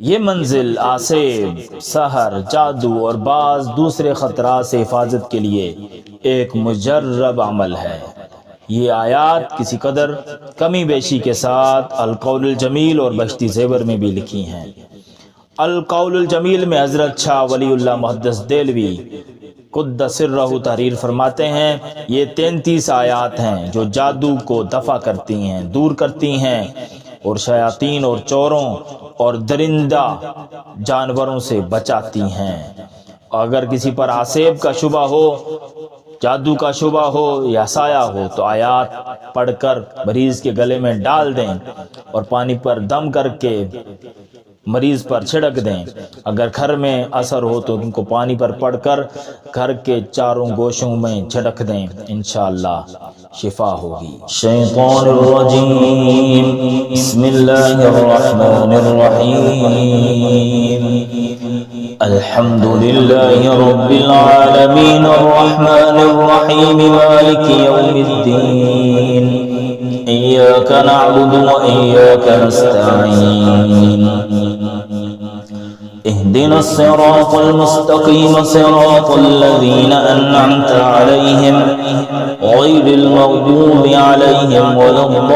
ये मंजिल आसेब, सहर, जादू और बाज दूसरे खतरा से हिफाजत के लिए एक मुजर्रब अमल है। ये आयात किसी कदर कमी बेशी के साथ अल-कौलुल जमील और बश्ती ज़ेवर में भी लिखी हैं। अल-कौलुल जमील में हज़रत शाह वलीउल्लाह मुहद्दिस देलवी कुद्दस सिर्रहु तहरीर फरमाते हैं, ये 33 आयात हैं जो जादू को दफ़ा करती हैं, दूर करती हैं और शयातीन और चोरों और दरिंदा जानवरों से बचाती हैं। अगर किसी पर आसेब का शुबा हो, जादू का शुबा हो या साया हो तो आयात पढ़कर मरीज के गले में डाल दें और पानी पर दम करके मरीज पर छिड़क दें। अगर घर में असर हो तो उनको पानी पर पढ़कर घर के चारों गोशों में छिड़क दें, इंशाअल्लाह शिफा होगी। शैतानुर्रजीम, बिस्मिल्लाहिर्रहमानिर्रहीम, अल्हम्दुलिल्लाहि रब्बिल आलमीन, अर्रहमानिर्रहीम, मालिकि यौमिद्दीन, इय्याका नअबुदु व इय्याका नस्तईन, इहदिना सिरातल मुस्तकीम, सिरातल लज़ीना अन्अमता अलैहिम, गैरिल मग़दूबि अलैहिम वलद्दाल्लीन।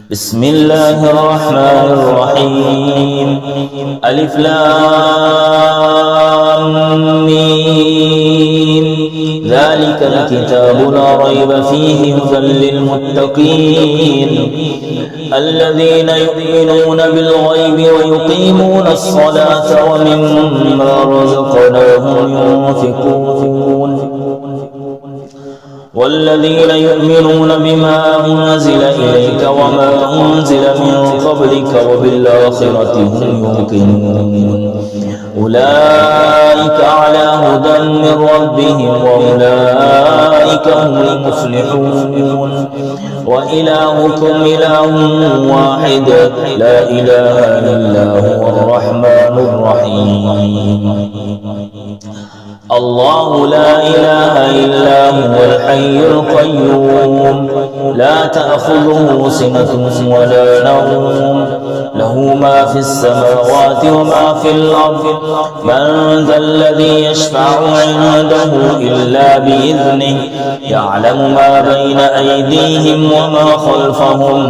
बिस्मिल्लाहिर्रहमानिर्रहीम, अलिफ लाम मीम, ज़ालिकल किताबु ला रैब फ़ीहि हुदल लिल्मुत्तक़ीन, अल्लज़ीना युमिनूना बिल ग़ैबि व युक़ीमूनस सलाता व मिम्मा रज़क़नाहुम युनफ़िक़ून, वल्लज़ीना युमिनूना बिमा उन्ज़िला इलैका व मा उन्ज़िला मिन क़ब्लिका व बिल आख़िरति हुम युक़िनून, उलाइका अला हुदन मिन रब्बिहिम व उलाइका हुमुल मुफ़्लिहून, व इलाहुकुम इलाहुन वाहिद, ला इलाहा इल्ला हुवर रहमानुर रहीम। अल्लाहु ला इलाहा इल्ला हुवल हय्युल क़य्यूम, ला तअख़ुज़ुहु सिनतुन व ला नौम, लहू मा फ़िस समावाति व मा फ़िल अर्ज़, मन ज़ल्लज़ी यशफ़अु इन्दहु इल्ला बिइज़्निहि, यअलमु मा बैन अयदीहिम व मा ख़ल्फ़हुम,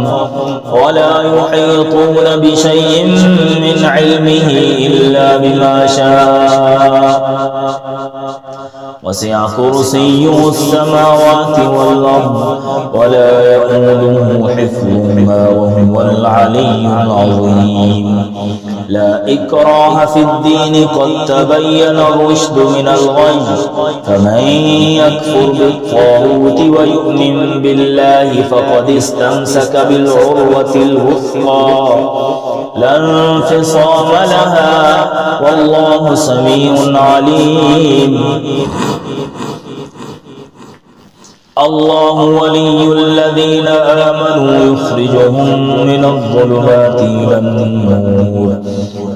व ला युहीतून बिशैइन मिन इल्मिहि इल्ला बिमा शाअ, वसिअ कुर्सियुहु अस्समावाति वल अर्ज़, व ला यऊदुहु हिफ़्ज़ुहुमा व हुवल अलिय्युल अज़ीम। ला इक्राहा फ़िद्दीन, क़द तबय्यना रुश्दु मिनल ग़य्य, फमन यकफ़ुर बित्ताग़ूति व यु'मिन बिल्लाहि फ़क़द इस्तमसक बिल उर्वतिल वुथक़ा, ला इंफ़िसाम लहा, वल्लाहु समीउन अलीम। अल्लाहु वलियुल्लज़ीना आमनू युख़्रिजुहुम मिनज़्ज़ुलुमाति इलन-नूर,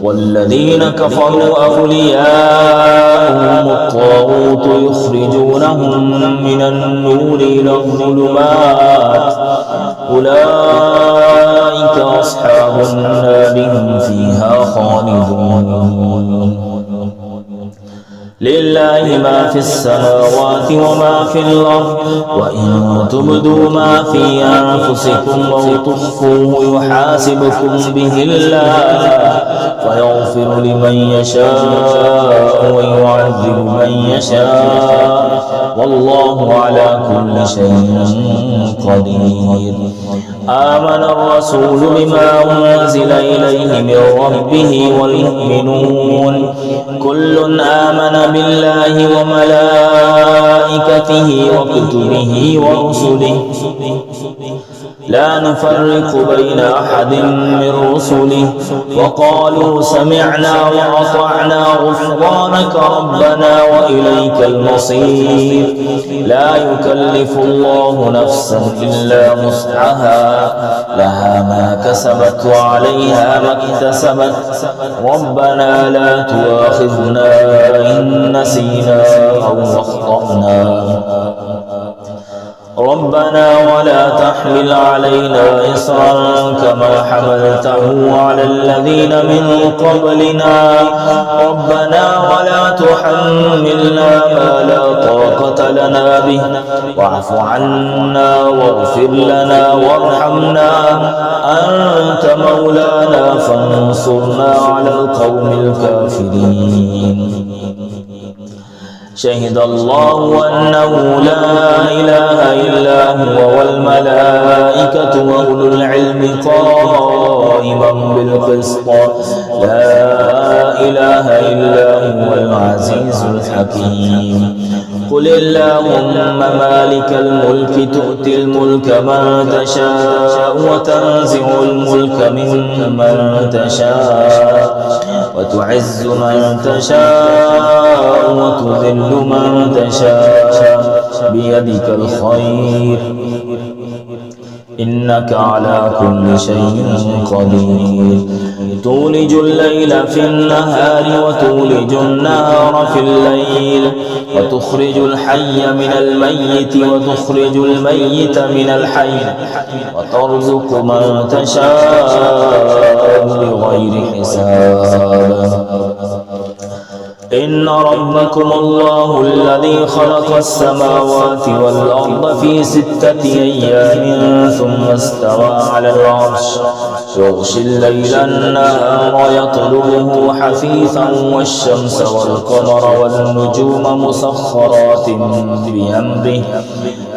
वल्लज़ीना कफ़रू अव्लियाउहुमुत-ताग़ूत युख़्रिजूनहुम मिनन-नूरि इलज़्ज़ुलुमात, उलाइका अस्हाबुन-नारि हुम फ़ीहा ख़ालिदून। लिल्लाहि मा फ़िस समावाति व मा फ़िल अर्ज़, व इन तुब्दू मा फ़ी अनफ़ुसिकुम औ तुख़्फ़ूहु युहासिबकुम बिहिल्लाह, फ़यग़फ़िरु लिमन यशाअ व युअज़्ज़िबु मन यशाअ, वल्लाहु अला कुल्लि शैइन क़दीर। आमना अर्रसूलु बिमा उन्ज़िला इलैहि मिन रब्बिहि वल मुअ्मिनून, कुल्लुन आमना बिल्लाहि व मलाइकतिहि व कुतुबिहि व रुसुलिहि, ला नुफ़र्रिक़ु बैन अहदिन मिन रुसुलिहि, व क़ालू समिअना व अतअना ग़ुफ़्रानक रब्बना व इलैकल मसीर। ला युकल्लिफ़ुल्लाहु नफ़्सन इल्ला वुस्अहा, लहा मा कसबत व अलैहा मा इक्तसबत, रब्बना ला तुआख़िज़ना इन नसीना औ अख़्तअना। ربنا ولا تحمل علينا إصرا كما حملته على الذين من قبلنا ربنا ولا تحملنا ما لا طاقة لنا به واعف عنا واغفر لنا وارحمنا أنت مولانا فانصرنا على القوم الكافرين. شهد الله أنه لا إله إلا هو والملائكة وأولو العلم قائما بالقسط لا إله إلا هو العزيز الحكيم. قل اللهم مالك الملك تؤتي الملك من تشاء وتنزع الملك ممن تشاء وتعز من تشاء وتذل من تشاء بيدك الخير إنك على كل شيء قدير. تولج الليل في النهار وتولج النهار في الليل وتخرج الحي من الميت وتخرج الميت من الحي وترزق من تشاء بغير حساب. إن ربكم الله الذي خلق السماوات والأرض في 6 أيام ثم استوى على العرش يغشي الليل النهار يطلبه حثيثا والشمس والقمر والنجوم مسخرات بأمره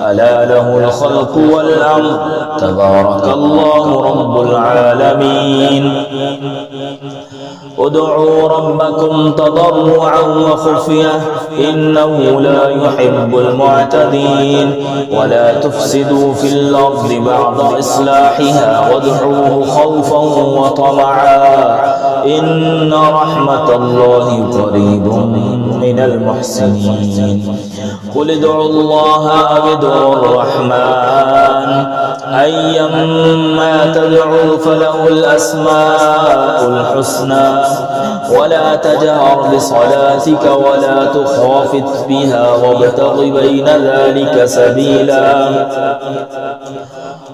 ألا له الخلق والأمر تبارك الله رب العالمين. ادعوا ربكم تضرعا وخفية إنه لا يحب المعتدين ولا تفسدوا في الأرض بعد إصلاحها وادعوه خوفا وطمعا إن رحمة الله قريب من المحسنين. قل ادعوا الله أو ادعوا الرحمن أيما تدعوا فله الأسماء الحسنى ولا تجهر بصلاتك ولا تخافت بها وابتغ بين ذلك سبيلا.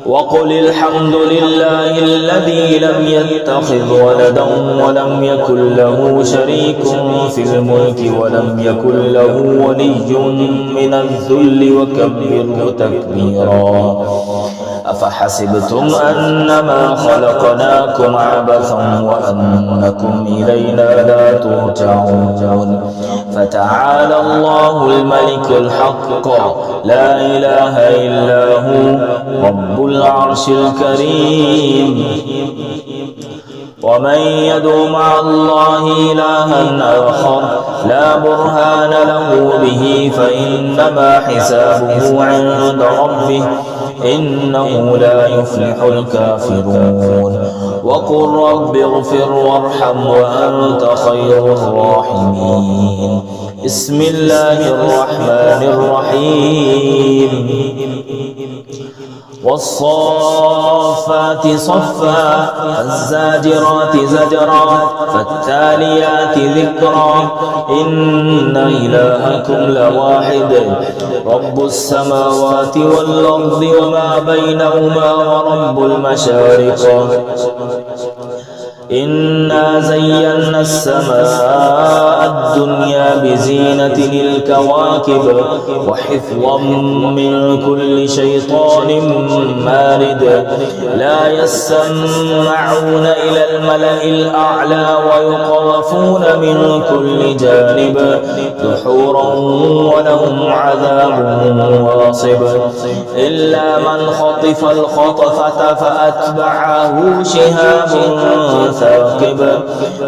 وقل الحمد لله الذي لم يتخذ ولدا ولم يكن له شريك في الملك ولم يكن له ولي من الذل وكبره تكبيرا. أفحسبتم أنما خلقناكم عبثا وأنكم إلينا لا ترجعون فتعالى الله الملك الحق لا إله إلا هو رب العرش الكريم. ومن يدعو مع الله إلها آخر لا برهان له به فإنما حسابه عند ربه إنه لا يفلح الكافرون. وقل رب اغفر وارحم وأنت خير الراحمين. بسم الله الرحمن الرحيم. والصافات صفا فالزاجرات زجرا فالتاليات ذكرا إن إلهكم لواحد رب السماوات والأرض وما بينهما ورب المشارق. إنا زينا السماء الدنيا بزينة الكواكب وحفظا من كل شيطان مارد لا يسمعون إلى الملأ الأعلى ويقذفون من كل جانب دحورا ولهم عذاب واصب إلا من خطف الخطفة فأتبعه شهاب ثاقب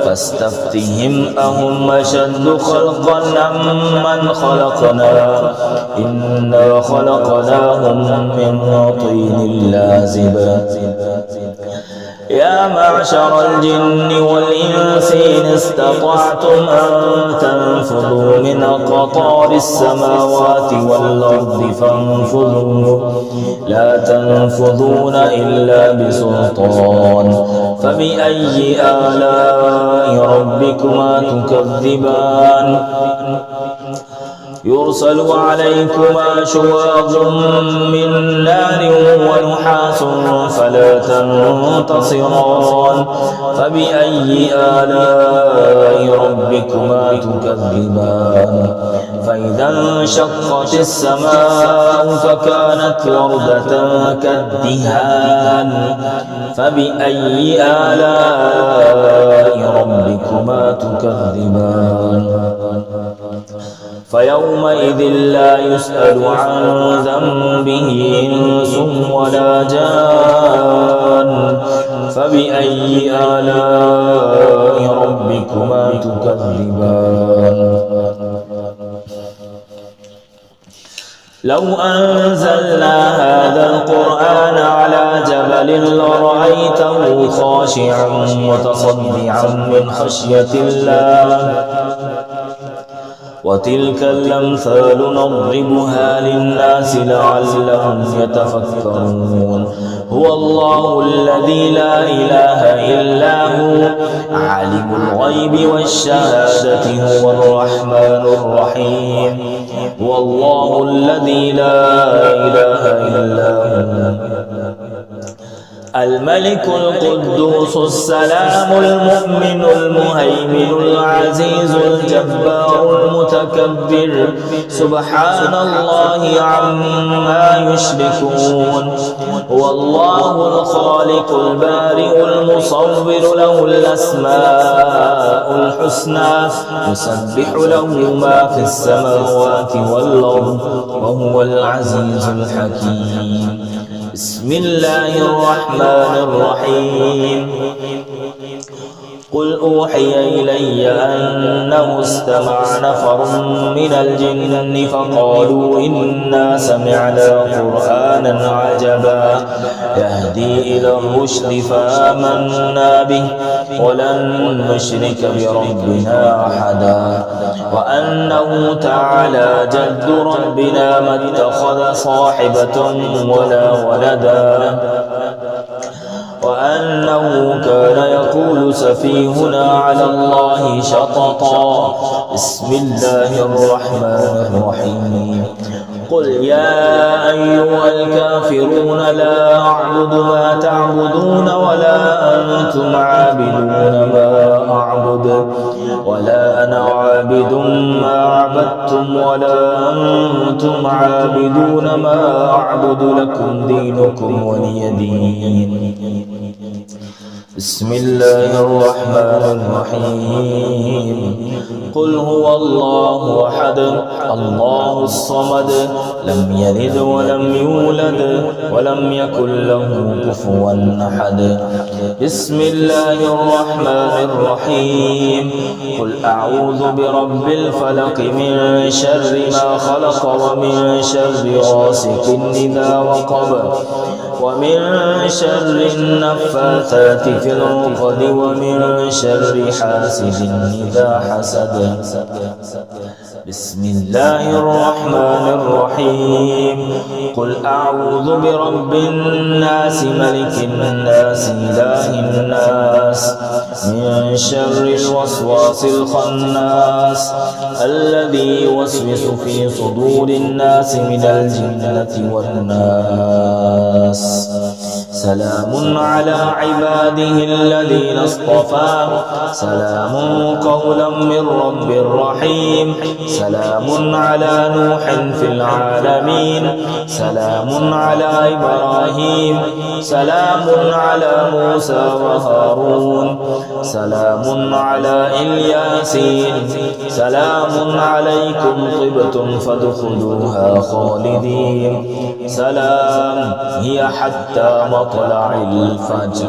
فاستفتهم أهم أشد خلقا أم من خلقنا إنا خلقناهم من طين لازب. يا معشر الجن والإنس إن استطعتم أن تنفذوا من أقطار السماوات والأرض فانفذوا لا تنفذون إلا بسلطان فبأي آلاء ربكما تكذبان. يرسل عليكما شواظ من نار ونحاس فلا تنتصران فبأي آلاء ربكما تكذبان فإذا انشقت السماء فكانت وردة كالدهان فبأي آلاء ربكما تكذبان فيومئذ لا يسأل عن ذنبه إنس ولا جان فبأي آلاء ربكما تكذبان لو أنزلنا هذا القرآن على جبل لرأيته خاشعا متصدعا من خشية الله وتلك الأمثال نضربها للناس لعلهم يتفكرون هو الله الذي لا إله إلا هو عالم الغيب والشهادة هو الرحمن الرحيم هو الله الذي لا إله إلا هو الملك القدوس السلام المؤمن المهيمن العزيز الجبار المتكبر سبحان الله عما يشركون هو الله الخالق البارئ المصور له الأسماء الحسنى يسبح له ما في السماوات والأرض وهو العزيز الحكيم بسم الله الرحمن الرحيم قل أوحي إلي أنه استمع نفر من الجن فقالوا إنا سمعنا قرآنا عجبا يهدي إلى الرشد فآمنا به ولن نشرك بربنا أحدا وأنه تعالى جد ربنا ما اتخذ صاحبة ولا ولدا وأنه كان يقول سفيهنا على الله شططا بسم الله الرحمن الرحيم قل يا أيها الكافرون لا أعبد ما تعبدون ولا أنتم عابدون ما أعبد ولا أنا عابد ما عبدتم ولا أنتم عابدون ما أعبد لكم دينكم ولي دين بسم الله الرحمن الرحيم قل هو الله أحد الله الصمد لم يلد ولم يولد ولم يكن له كفوا أحد بسم الله الرحمن الرحيم قل أعوذ برب الفلق من شر ما خلق ومن شر غاسق إذا وقب ومن شر النفاثات في العقد ومن شر حاسد إذا حسد بسم الله الرحمن الرحيم قل أعوذ برب الناس ملك الناس إله الناس من شر الوسواس الخناس الذي يوسوس في صدور الناس من الجنة والناس سلام على عباده الذين اصطفى سلام قولا من رب رحيم سلام على نوح في العالمين سلام على إبراهيم سلام على موسى وهارون سلام على الياسين سلام عليكم طبتم فادخلوها خالدين سلام هي حتى مطلع الفجر.